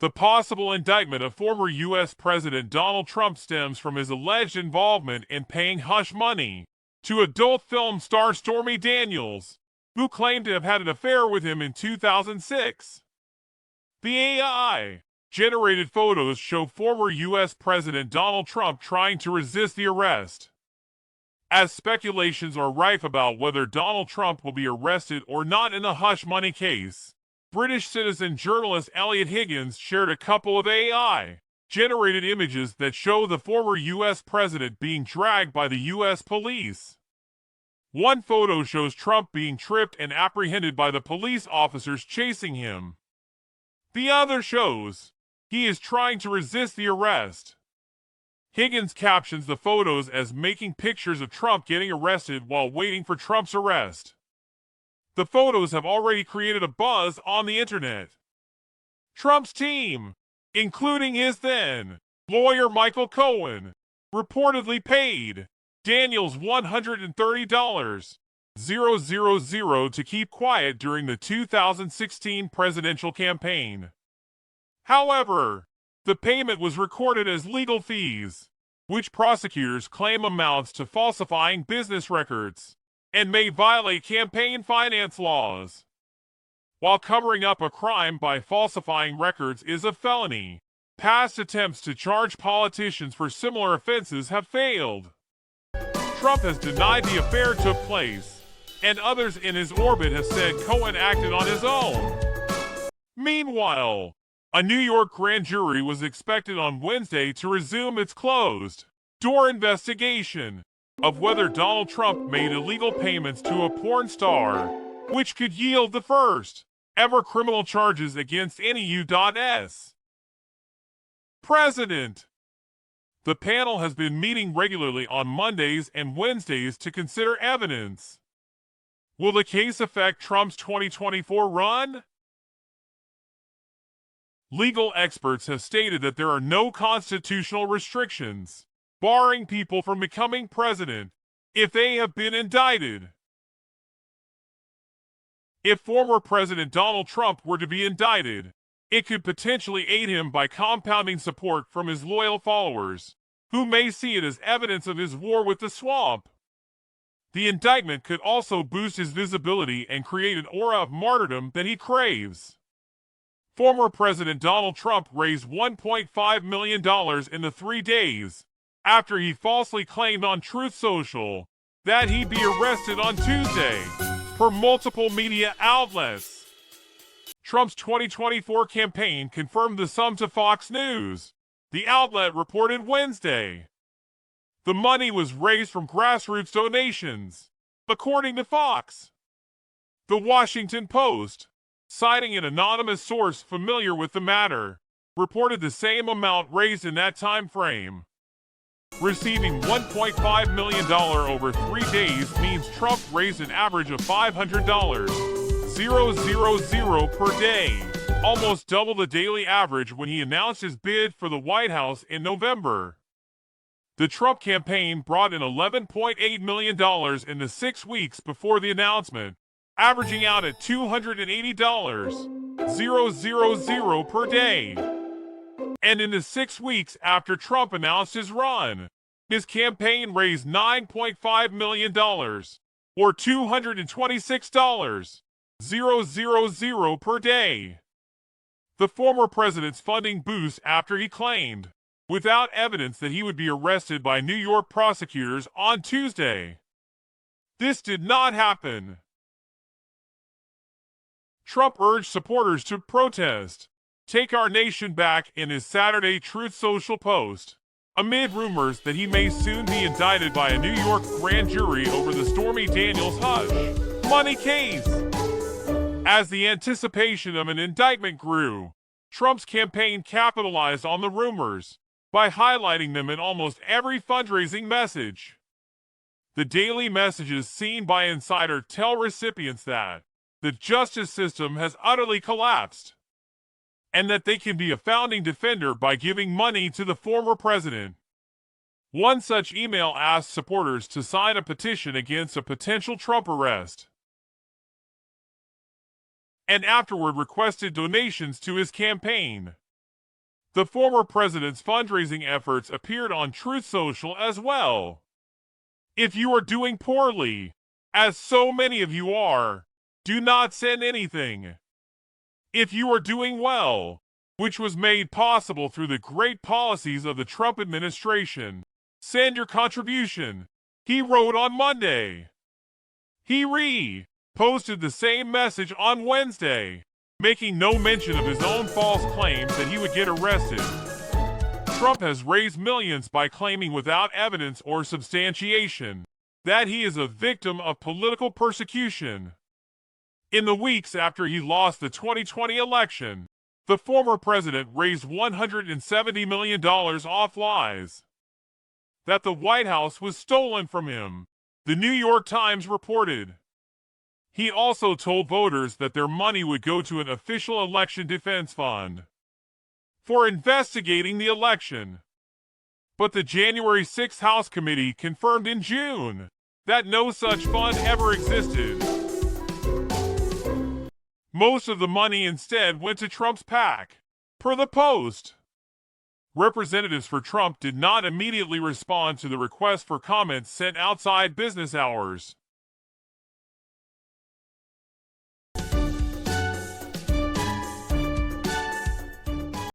The possible indictment of former U.S. President Donald Trump stems from his alleged involvement in paying hush money to adult film star Stormy Daniels, who claimed to have had an affair with him in 2006. The AI-generated photos show former U.S. President Donald Trump trying to resist the arrest. As speculations are rife about whether Donald Trump will be arrested or not in the hush money case, British citizen journalist Elliot Higgins shared a couple of AI-generated images that show the former U.S. president being dragged by the U.S. police. One photo shows Trump being tripped and apprehended by the police officers chasing him. The other shows he is trying to resist the arrest. Higgins captions the photos as making pictures of Trump getting arrested while waiting for Trump's arrest. The photos have already created a buzz on the internet. Trump's team, including his then lawyer Michael Cohen, reportedly paid Daniels $130,000 to keep quiet during the 2016 presidential campaign. However, the payment was recorded as legal fees, which prosecutors claim amounts to falsifying business records and may violate campaign finance laws. While covering up a crime by falsifying records is a felony, past attempts to charge politicians for similar offenses have failed. Trump has denied the affair took place, and others in his orbit have said Cohen acted on his own. Meanwhile, a New York grand jury was expected on Wednesday to resume its closed-door investigation of whether Donald Trump made illegal payments to a porn star, which could yield the first ever criminal charges against any U.S. president. The panel has been meeting regularly on Mondays and Wednesdays to consider evidence. Will the case affect Trump's 2024 run? Legal experts have stated that there are no constitutional restrictions barring people from becoming president if they have been indicted. If former President Donald Trump were to be indicted, it could potentially aid him by compounding support from his loyal followers, who may see it as evidence of his war with the swamp. The indictment could also boost his visibility and create an aura of martyrdom that he craves. Former President Donald Trump raised $1.5 million in the 3 days after he falsely claimed on Truth Social that he'd be arrested on Tuesday, per multiple media outlets. Trump's 2024 campaign confirmed the sum to Fox News, the outlet reported Wednesday. The money was raised from grassroots donations, according to Fox. The Washington Post, citing an anonymous source familiar with the matter, reported the same amount raised in that time frame. Receiving $1.5 million over 3 days means Trump raised an average of $500,000 per day, almost double the daily average when he announced his bid for the White House in November. The Trump campaign brought in $11.8 million in the 6 weeks before the announcement, averaging out at $280,000 per day. And in the 6 weeks after Trump announced his run, his campaign raised $9.5 million, or $226,000 per day. The former president's funding boost after he claimed, without evidence, that he would be arrested by New York prosecutors on Tuesday. This did not happen. Trump urged supporters to protest, "Take our nation back" in his Saturday Truth Social post, amid rumors that he may soon be indicted by a New York grand jury over the Stormy Daniels hush money case. As the anticipation of an indictment grew, Trump's campaign capitalized on the rumors by highlighting them in almost every fundraising message. The daily messages seen by Insider tell recipients that the justice system has utterly collapsed, and that they can be a founding defender by giving money to the former president. One such email asked supporters to sign a petition against a potential Trump arrest, and afterward requested donations to his campaign. The former president's fundraising efforts appeared on Truth Social as well. If you are doing poorly, as so many of you are, do not send anything. If you are doing well, which was made possible through the great policies of the Trump administration, send your contribution, he wrote on Monday. He posted the same message on Wednesday, making no mention of his own false claims that he would get arrested. Trump has raised millions by claiming without evidence or substantiation that he is a victim of political persecution. In the weeks after he lost the 2020 election, the former president raised $170 million off lies that the White House was stolen from him, the New York Times reported. He also told voters that their money would go to an official election defense fund for investigating the election. But the January 6th House Committee confirmed in June that no such fund ever existed. Most of the money instead went to Trump's PAC, per the Post. Representatives for Trump did not immediately respond to the request for comments sent outside business hours.